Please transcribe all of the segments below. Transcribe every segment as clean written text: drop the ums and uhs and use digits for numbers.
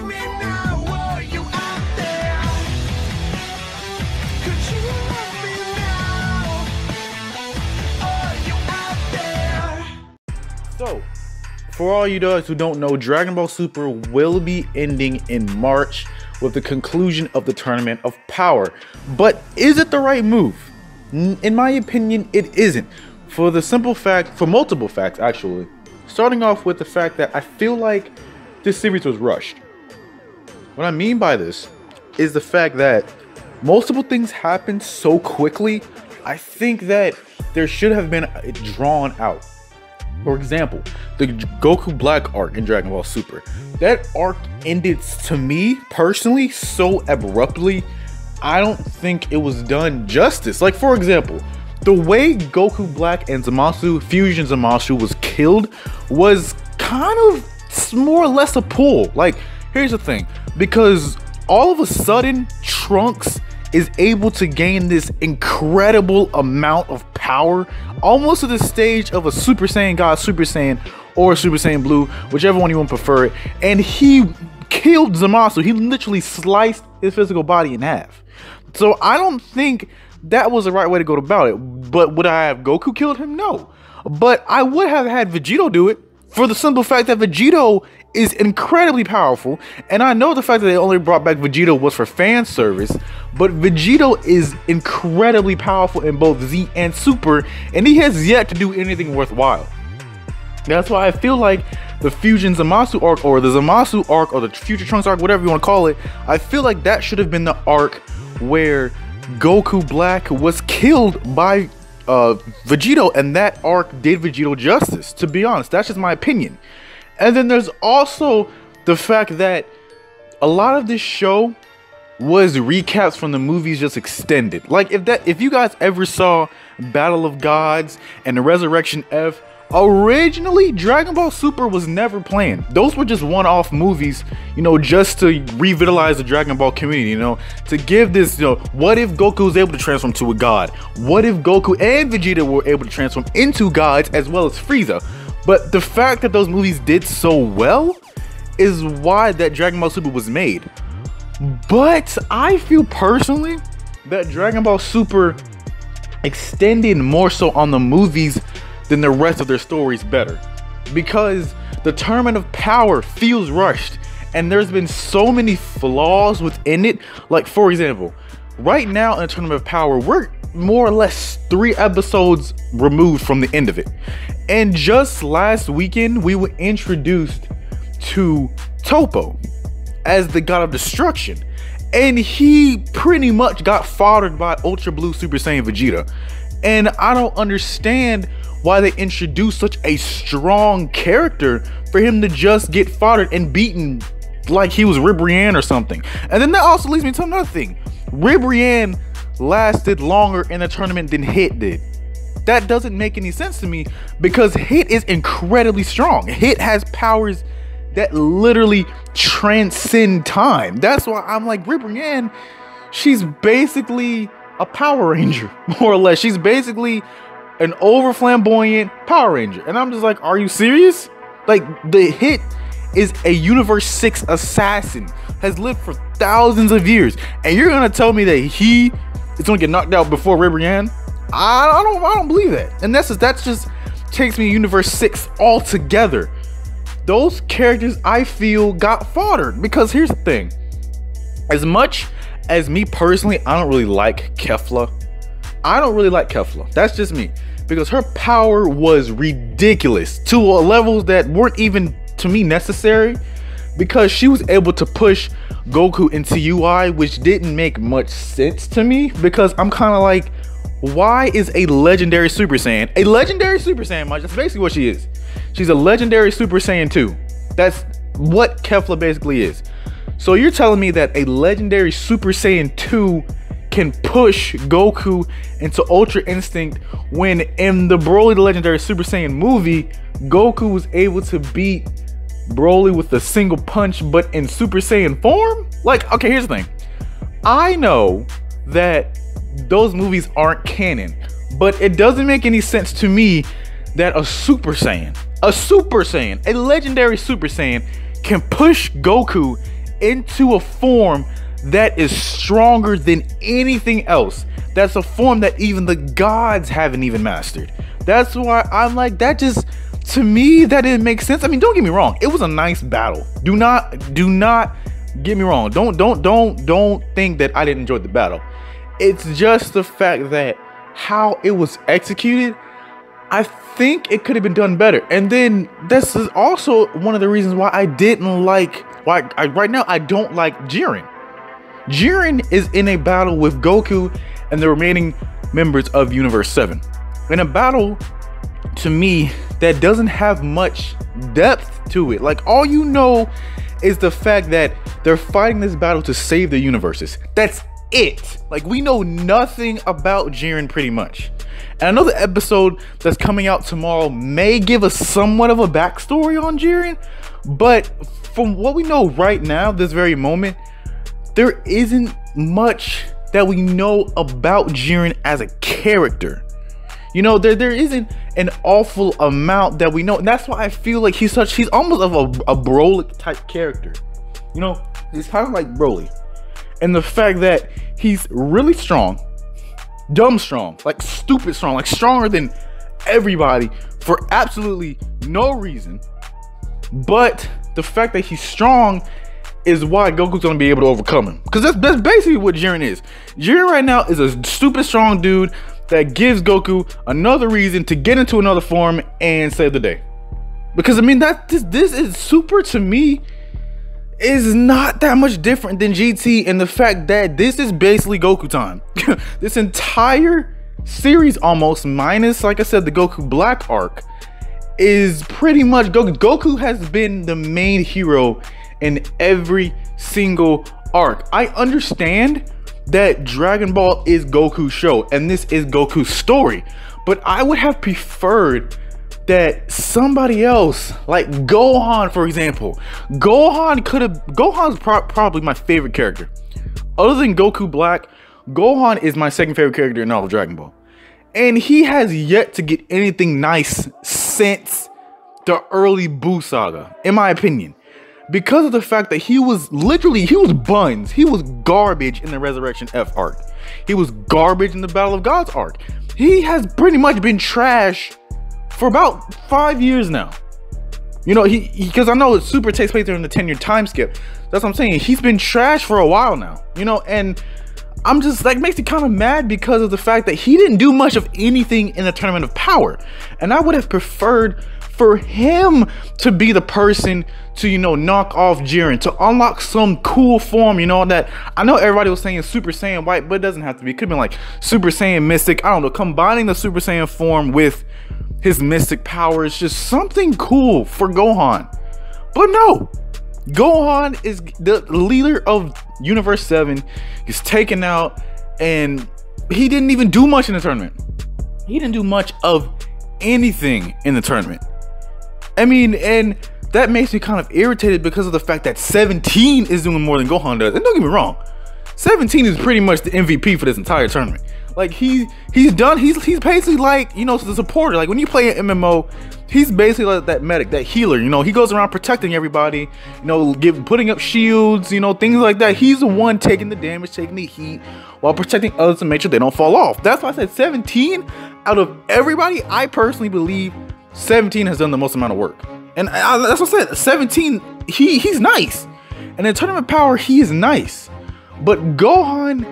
me now? Are you out there? Could you love me now? Are you out there? So, for all you guys who don't know, Dragon Ball Super will be ending in March with the conclusion of the Tournament of Power. But is it the right move? In my opinion, it isn't. For multiple facts actually. Starting off with the fact that I feel like this series was rushed. What I mean by this is the fact that multiple things happened so quickly. I think that there should have been it drawn out. For example, the Goku Black arc in Dragon Ball Super. That arc ended, to me personally, so abruptly. I don't think it was done justice. Like, for example, the way Goku Black and Zamasu, Fusion Zamasu, was killed was kind of more or less a pull. Like, here's the thing. Because all of a sudden, Trunks is able to gain this incredible amount of power, almost to the stage of a Super Saiyan God, Super Saiyan, or Super Saiyan Blue, whichever one you want to prefer it. And he killed Zamasu. He literally sliced his physical body in half. So I don't think that was the right way to go about it. But would I have Goku killed him? No. But I would have had Vegito do it, for the simple fact that Vegito is incredibly powerful. And I know the fact that they only brought back Vegito was for fan service, but Vegito is incredibly powerful in both Z and Super, and he has yet to do anything worthwhile. That's why I feel like the Fusion Zamasu arc, or the Zamasu arc, or the Future Trunks arc, whatever you want to call it, I feel like that should have been the arc where Goku Black was killed by Vegito, and that arc did Vegito justice, to be honest. That's just my opinion. And then there's also the fact that a lot of this show was recaps from the movies just extended. Like, if you guys ever saw Battle of Gods and the Resurrection F, originally Dragon Ball Super was never planned. Those were just one-off movies, you know, just to revitalize the Dragon Ball community, you know, to give this, you know, what if Goku was able to transform to a god? What if Goku and Vegeta were able to transform into gods, as well as Frieza? But the fact that those movies did so well is why that Dragon Ball Super was made. But I feel personally that Dragon Ball Super extended more so on the movies than the rest of their stories better, because the Tournament of Power feels rushed and there's been so many flaws within it. Like, for example, right now in the Tournament of Power, we're more or less 3 episodes removed from the end of it, and just last weekend we were introduced to Toppo as the god of destruction, and he pretty much got foddered by Ultra Blue Super Saiyan Vegeta. And I don't understand why they introduced such a strong character for him to just get foddered and beaten like he was Ribrianne or something. And then that also leads me to another thing. Ribrianne lasted longer in the tournament than Hit did. That doesn't make any sense to me, because Hit is incredibly strong. Hit has powers that literally transcend time. That's why I'm like, Ribrianne, she's basically a Power Ranger, more or less. She's basically an over flamboyant Power Ranger. And I'm just like, are you serious? Like, the Hit is a Universe 6 assassin, has lived for thousands of years, and you're gonna tell me that he is gonna get knocked out before Ribrianne? I don't believe that. And that's just takes me Universe 6 altogether. Those characters, I feel, got foddered, because here's the thing. As much as me personally, I don't really like Kefla. That's just me, because her power was ridiculous to levels that weren't even, to me, necessary, because she was able to push Goku into UI, which didn't make much sense to me, because I'm kind of like, why is a legendary Super Saiyan a legendary Super Saiyan? That's basically what she is. She's a legendary Super Saiyan 2. That's what Kefla basically is. So you're telling me that a legendary Super Saiyan 2 can push Goku into Ultra Instinct, when in the Broly the Legendary Super Saiyan movie, Goku was able to beat Broly with a single punch, but in Super Saiyan form? Like, okay, here's the thing. I know that those movies aren't canon, but it doesn't make any sense to me that a Super Saiyan, a legendary Super Saiyan, can push Goku into a form that is stronger than anything else. That's a form that even the gods haven't even mastered. That's why I'm like, that just, to me, that didn't make sense. I mean, don't get me wrong, it was a nice battle. Do not get me wrong. Don't think that I didn't enjoy the battle. It's just the fact that how it was executed, I think it could have been done better. And then this is also one of the reasons why I didn't like, right now I don't like Jiren. Jiren is in a battle with Goku and the remaining members of Universe 7. In a battle, to me, that doesn't have much depth to it. Like, all you know is the fact that they're fighting this battle to save the universes. That's it. Like, we know nothing about Jiren pretty much. And I know the episode that's coming out tomorrow may give us somewhat of a backstory on Jiren, but from what we know right now, this very moment, there isn't much that we know about Jiren as a character. You know, there isn't an awful amount that we know, and that's why I feel like he's almost of a Broly type character. You know, he's kind of like Broly, and the fact that he's really strong, dumb strong, like stupid strong, like stronger than everybody for absolutely no reason. But the fact that he's strong is why Goku's gonna be able to overcome him, because that's basically what Jiren is. Jiren right now is a stupid strong dude that gives Goku another reason to get into another form and save the day. Because I mean, this is Super, to me, is not that much different than GT, and the fact that this is basically Goku time. This entire series, almost minus, like I said, the Goku Black arc, is pretty much Goku. Goku has been the main hero in every single arc. I understand that Dragon Ball is Goku's show and this is Goku's story, but I would have preferred that somebody else, like Gohan, for example. Gohan's probably my favorite character. Other than Goku Black, Gohan is my second favorite character in all of Dragon Ball. And he has yet to get anything nice since the early Buu saga, in my opinion. Because of the fact that he was buns. He was garbage in the Resurrection F arc. He was garbage in the Battle of Gods arc. He has pretty much been trash for about 5 years now. You know, because I know Super takes place during the 10-year time skip. That's what I'm saying. He's been trash for a while now. You know, and I'm just like, makes me kind of mad because of the fact that he didn't do much of anything in the Tournament of Power. And I would have preferred for him to be the person to, you know, knock off Jiren, to unlock some cool form, you know, that I know everybody was saying Super Saiyan White, but it doesn't have to be. It could have been like Super Saiyan Mystic. I don't know, combining the Super Saiyan form with his mystic power is just something cool for Gohan. But no, Gohan is the leader of Universe 7. He's taken out, and he didn't even do much in the tournament. He didn't do much of anything in the tournament. I mean, and that makes me kind of irritated because of the fact that 17 is doing more than Gohan does. And don't get me wrong, 17 is pretty much the MVP for this entire tournament. Like, he's basically like, you know, the supporter. Like, when you play an MMO, he's basically like that medic, that healer. You know, he goes around protecting everybody, you know, putting up shields, you know, things like that. He's the one taking the damage, taking the heat, while protecting others to make sure they don't fall off. That's why I said 17, out of everybody, I personally believe 17 has done the most amount of work. And that's what I said, 17, he's nice. And in Tournament Power, he is nice. But Gohan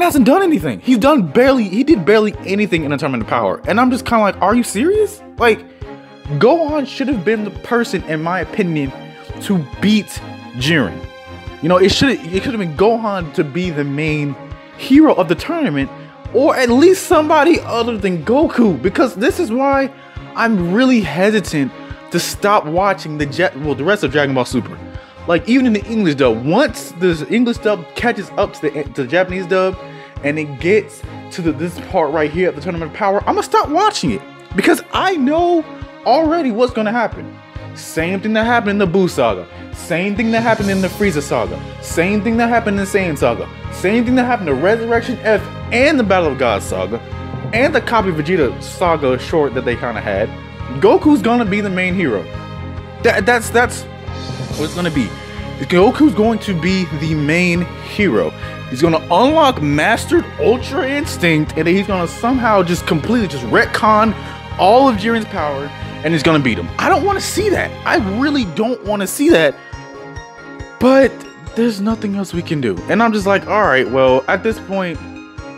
hasn't done anything. He did barely anything in the Tournament of Power. And I'm just kind of like, are you serious? Like, Gohan should have been the person, in my opinion, to beat Jiren. You know, it should have been Gohan to be the main hero of the tournament, or at least somebody other than Goku. Because this is why I'm really hesitant to stop watching the rest of Dragon Ball Super. Like, even in the English dub, once the English dub catches up to the Japanese dub, and it gets to this part right here of the Tournament of Power, I'm gonna stop watching it, because I know already what's gonna happen. Same thing that happened in the Buu saga, same thing that happened in the Frieza saga, same thing that happened in the Saiyan saga, same thing that happened in Resurrection F and the Battle of Gods saga, and the Copy Vegeta saga short that they kind of had. Goku's gonna be the main hero. That's what it's gonna be. Goku's going to be the main hero. He's gonna unlock Mastered Ultra Instinct, and then he's gonna somehow just completely just retcon all of Jiren's power, and he's gonna beat him. I don't want to see that. I really don't want to see that. But there's nothing else we can do, and I'm just like, all right, well, at this point,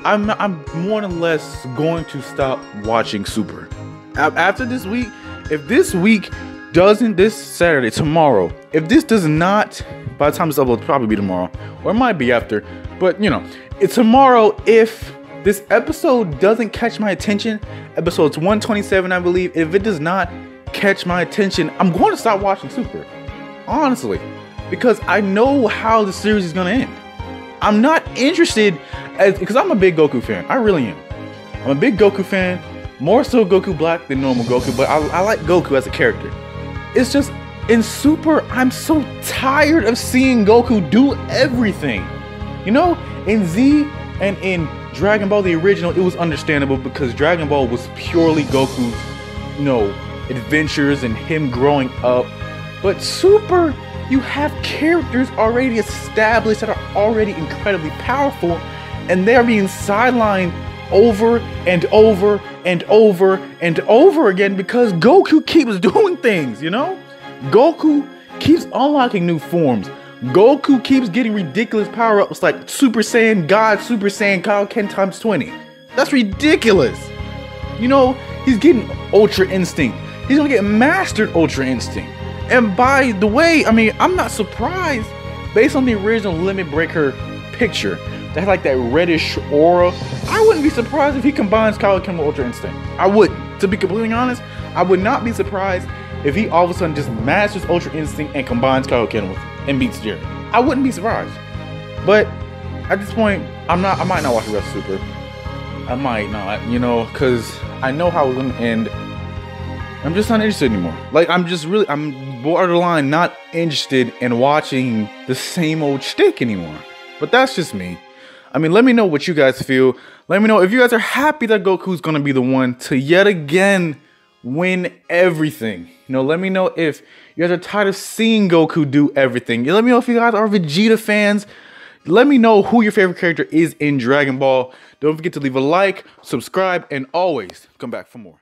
I'm more or less going to stop watching Super. After this week, if this week doesn't, this Saturday, tomorrow, if this does not, by the time this upload, it'll probably be tomorrow, or it might be after, but you know, it's tomorrow. If this episode doesn't catch my attention, episode's 127, I believe, if it does not catch my attention, I'm going to stop watching Super, honestly, because I know how the series is going to end. I'm not interested, because I'm a big Goku fan. I really am. I'm a big Goku fan, more so Goku Black than normal Goku, but I like Goku as a character. It's just, in Super, I'm so tired of seeing Goku do everything. You know, in Z and in Dragon Ball, the original, it was understandable because Dragon Ball was purely Goku's, you know, adventures and him growing up. But Super, you have characters already established that are already incredibly powerful, and they're being sidelined over and over and over and over again because Goku keeps doing things, you know? Goku keeps unlocking new forms. Goku keeps getting ridiculous power-ups like Super Saiyan God, Super Saiyan Kaioken times 20. That's ridiculous. You know, he's getting Ultra Instinct. He's gonna get Mastered Ultra Instinct. And by the way, I mean, I'm not surprised based on the original Limit Breaker picture that had like that reddish aura. I wouldn't be surprised if he combines Kaioken with Ultra Instinct. I wouldn't. To be completely honest, I would not be surprised if he all of a sudden just masters Ultra Instinct and combines Kaioken with and beats Jiren. I wouldn't be surprised. But at this point, I might not watch the rest of Super. I might not, you know, because I know how it's gonna end. I'm just not interested anymore. Like, I'm borderline not interested in watching the same old shtick anymore. But that's just me. I mean, let me know what you guys feel. Let me know if you guys are happy that Goku's gonna be the one to yet again win everything. You know, let me know if you guys are tired of seeing Goku do everything. Let me know if you guys are Vegeta fans. Let me know who your favorite character is in Dragon Ball. Don't forget to leave a like, subscribe, and always come back for more.